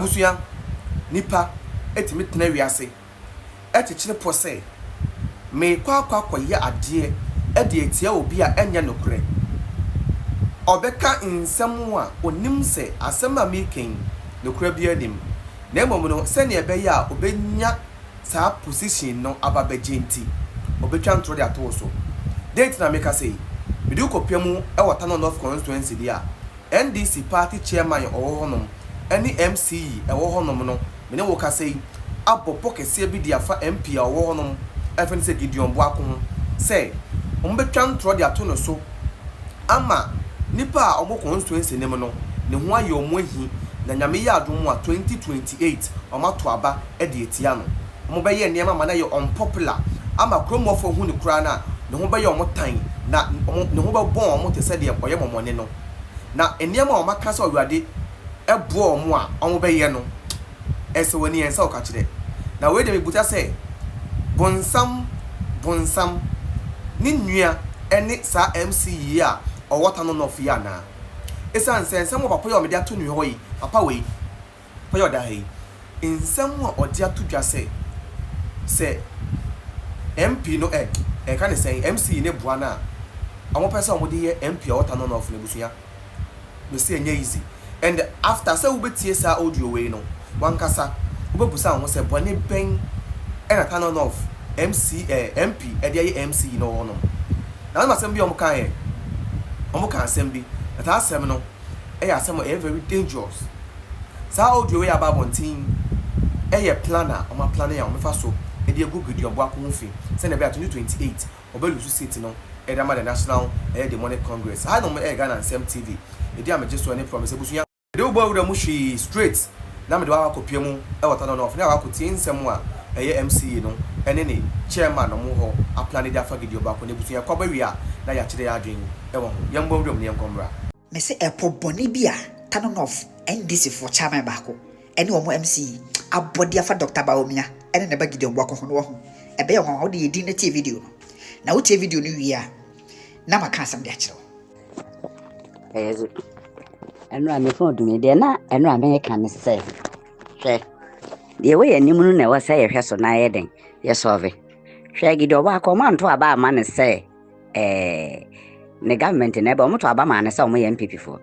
Busuya nipa etimi tena wiase ekyekire po se me kwa ye ade de etia obi a enye nokure obeka nsem a onim se asem a meken nokure bia nim na emom no se ne ebe ya obenya sa position no ababagenti obetwa ntro de ato so date na meka say bidu kopiamu e wotano North constituency dia NDC party chairman owo honom any MCE ewo honom no me wo ka say abopo kese bi dia fa MP a owo honom efeni se Gideon Boako ho say ombetwa ntro de ato no so ama nipa a omo constituency nim no ne ho aye omo ahi na nyame ya adom a 2028 omato aba e de etia no omo be ye niam ama na ye unpopular ama kromofo hu ne kura na ne ho be ye omo tan na ne ho be bon omo te se de oye momone no na eniam a omaka se owade ebo omo a omo be ye no ese woni ensa oka kire na we de mebuta se bonsam ni nua ene sa MCE a owota no of ya na esan sensem papa yo me de ato nua hoyi papa we pa yo da he nsem a ode ato dwa se MP no ka ne say MCE ne boa na amo pesa omo de ye MP owota no of ne busuya me say enya easy and after say we betie sa audio we no wankasa obebusa ho se bone ben ena canon of MP e de MCE no ho no na ma sem bi omo kan e omo kan sem bi that asem no asem very dangerous sa audio we ababontin planner omo planner ya omo fa so e de egu Gideon Boako ho fi se na be 2028 obelu su seat no e da ma the national demonic congress ha no me Ghana Nsem TV e de amejeso any promise ebusuya de wo bawura mu hwi straight na me de wa kopia mu e wota no of na wa kotie nsem a MCE no ene ne chairman no mo ho a planner da fa Gideon Boako ne busuya kwa bawi a na ya kire ya adwen e wo ho yambo wura mu ne enkombra me se epoboni bia canon of NDC for chairman baako ene wo MCE abodi afa Dr. Baomia ene ne ba Gideon Boako ho no ho ebe ye ho de yedi na tie video no na wo tie video no wi a na maka asam de akire ezo enu ame fon dumi de na enu ame kan se hwe de we anim no na wo se ye hwe so na ye den ye solve hwe Gideon Boako ma nto aba ama ne se the government never to Obama and some MPP for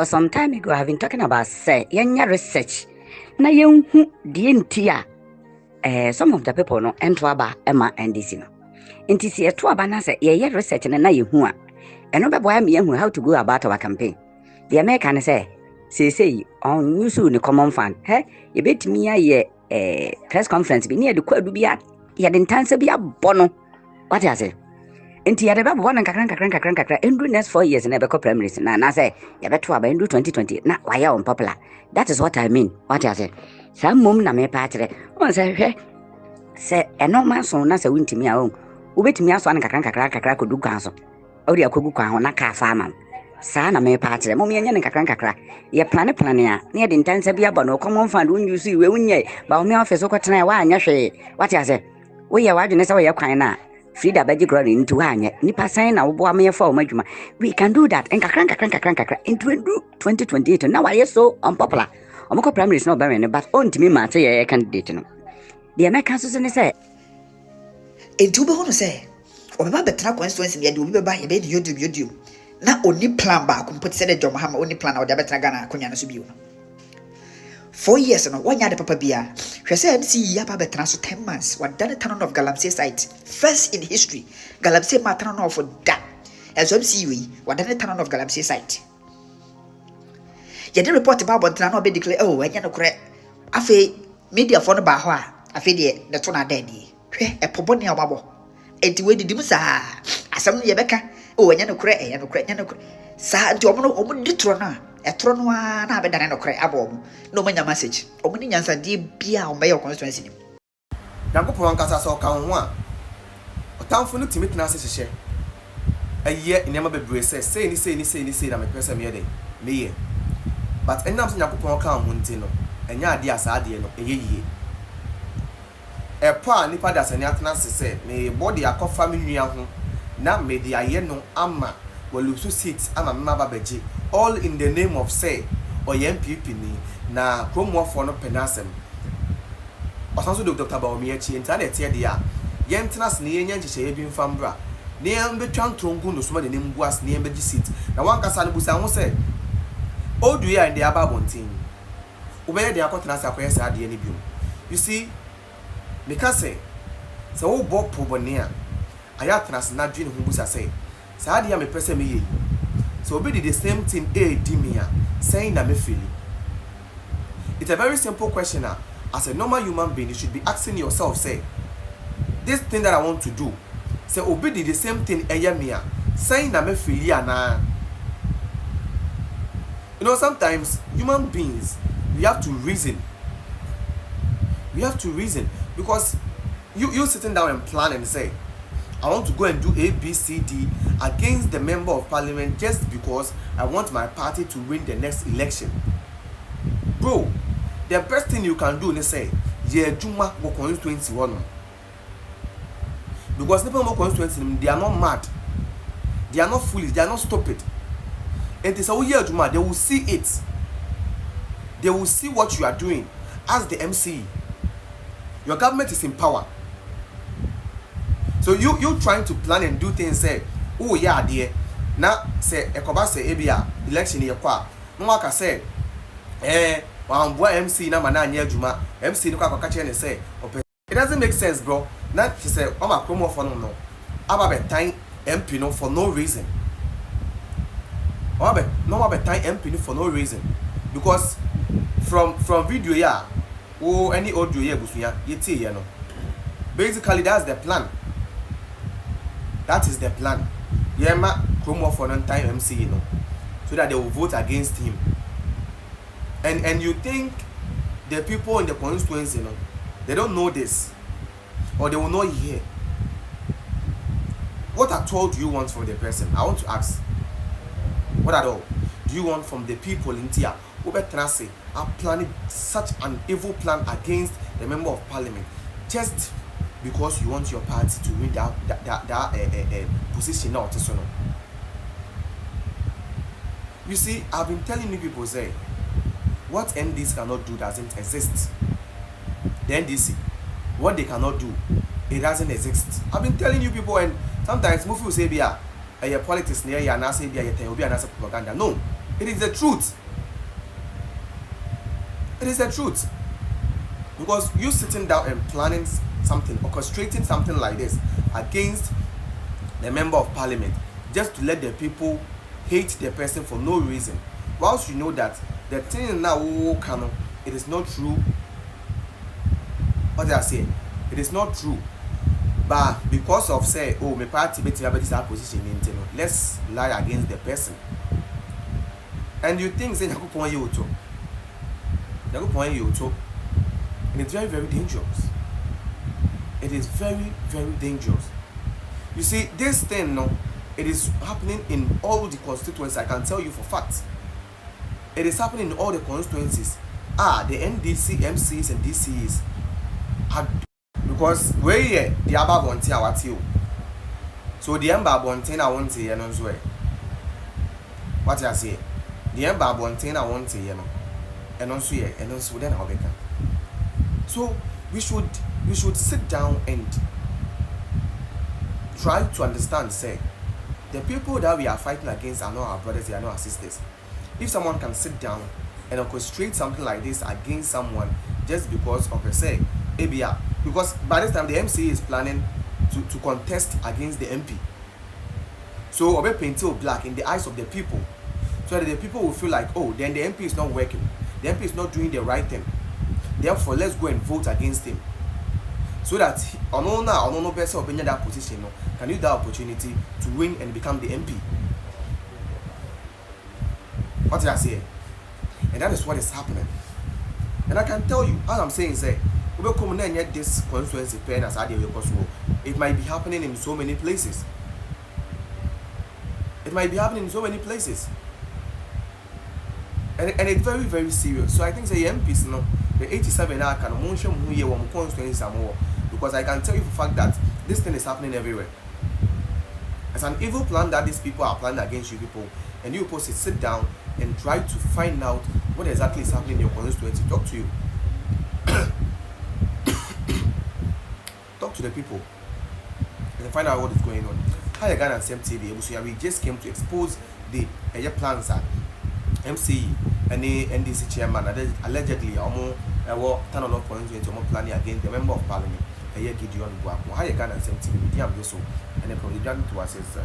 some time ago. I've been talking about say young research. Na young DNT some of the people no enter about Emma NDC no. NTC to Abana say ye research and na you who and no boy me who how to go about our campaign. The American say on you soon common fund. Hey, you bet me a press conference be near the quad be at ye didn't answer be a bono. What I say? Enti ya deba bona kakran endu next 4 years na be ko primaries na say ya beto aba endu 2020 na waya on popular. That is what I mean. What I say? Some mum na me paatre on say hwe say enoma so na say wintimi a on ubetimi aso an kakran kodu kwan so odi akogu kwan ho na ka fa am sa na me paatre mum yenye ne kakran ye plan a na ye de intense bia ba no common fund un use we unye ba o me office ko tena wa anya hwe. What I say? We ya wadwene say we kwan na Frida Baji Grody into Hanya, Nipa sign our boy for Majuma. We can do that and kakran into 2028. Now I am so unpopular. Omoko primary is not barren, but on to me, Marty, a candidate. The American Susan say, in two bono say, or remember the constituency, you do by a baby, you do. Not only plan back, put said a John Mahama only plan out the Betragana, Kunyana Subu. 4 years and 1 year the Papa Bia. She said MCE Yapa Betraso 10 months. What done a town of Galamsey site. First in history. Galamsey Matron of that. As MCE, what done a town of Galamsey site. Yet the report about Bontrano be declared, oh, and you correct. Afe media for the Bahwa. Afe the Tona daddy. A Pobonia Babo. And to wait the Dimusa. As some Yabeka. Oh, and you correct. Sa Jomono Omun Ditrona. A tronwa na be dane no kre abom no manya message omuni nyansa die bia on be your constituency Yankopon kasa so ka ho a otamfo no timi tena sehye aye enema bebre say ni na me pese me dey me but enam so Yankopon ka ho nti no enya ade asa ade no eyeye e pa nipa da sane atena sese me body akofa me nua ho na me de aye no ama walusu seats ama mma babaji all in the name of say or MPP ni na kromoafo no penasem osanso do Dr. Baomi echi enta na etie de a yentenas ne yenya nkyehye bi mfambra ne yembetwa ntrongu no soma de ne mbuas ne yembegi seat na wankasa no busa ho se odu ya ndi ababontin obeye de akotena sa akoye sa de ne biom. You see, because say wo bo probone a aya trans na dwene ho busa say sa de ya me pese me ye so obi did the same thing di me a saying na me feel. It's a very simple question. As a normal human being, you should be asking yourself, say, this thing that I want to do, say, obi did the same thing me a saying na me feel na. You know, sometimes human beings, we have to reason. We have to reason because you sitting down and plan and say, I want to go and do A, B, C, D against the member of parliament just because I want my party to win the next election. Bro, the best thing you can do is say, yeah, Juma go constituency one. Because people go constituency, they are not mad, they are not foolish, they are not stupid. And it's a year Juma, they will see it. They will see what you are doing as the MCE. Your government is in power. So you trying to plan and do things say, oh yeah, dear. Now say ekoba say ebia election ye kwa. No aka say wamboa MC na mana anya adwuma. MC no kwa kache ne say it doesn't make sense, bro. Now she say o ma promo for no. Aba be time MP no for no reason. Aba be time MP no for no reason. Because from video ya or any audio ya busuya yeti ya no. Basically that's the plan. That is the plan. Yema Chromo for non-time MCE, you know, so that they will vote against him. And you think the people in the constituency, you know, they don't know this, or they will not hear. What at all do you want from the person? I want to ask. What at all do you want from the people in Tia who are planning such an evil plan against the member of parliament just because you want your party to win that position now? You see, I've been telling you people say what NDC cannot do doesn't exist. The NDC, what they cannot do, it doesn't exist. I've been telling you people, and sometimes Mufi will say, "Bia, your politics near you, and I say, Bia, you will be another propaganda." No, it is the truth. It is the truth. Because you sitting down and planning something, orchestrating something like this against the member of parliament just to let the people hate the person for no reason, whilst you know that the thing now it is not true. What did I say? It is not true, but because of say, oh, my party better have this position in, let's lie against the person. And you think say and it's very, very dangerous. It is very, very dangerous. You see, this thing, no, it is happening in all the constituencies. I can tell you for fact. It is happening in all the constituencies. The NDC, MCs, and DCs. Because where the Abba Bonte are what you. So the Emba Bonte I want to hear no way. What I say? The Emba Bonte I want to hear, and also then I'll be. So we should sit down and try to understand, say, the people that we are fighting against are not our brothers, they are not our sisters. If someone can sit down and orchestrate something like this against someone just because of a say, ABR, because by this time the MCE is planning to contest against the MP. So Obe painted black in the eyes of the people, so that the people will feel like, oh, then the MP is not working, the MP is not doing the right thing. Therefore, let's go and vote against him. So that no person will be in that position, can use that opportunity to win and become the MP. What did I say? And that is what is happening. And I can tell you, as I'm saying, say, we will come and get this constituency pen as I did. It might be happening in so many places. It might be happening in so many places. And it's very, very serious. So I think the MPs, the 87 are kind of mention who you want constituency more, because I can tell you for fact that this thing is happening everywhere. It's an evil plan that these people are planning against you people, and you supposed to sit down and try to find out what exactly is happening in your constituency. Talk to you. Talk to the people and find out what is going on. Hi again and MTV. So we just came to expose the plans at MCE and the NDC chairman allegedly turn on constituency planning against the member of parliament. Gideon Boako. Hi again and MTV. We have this so and the program to us is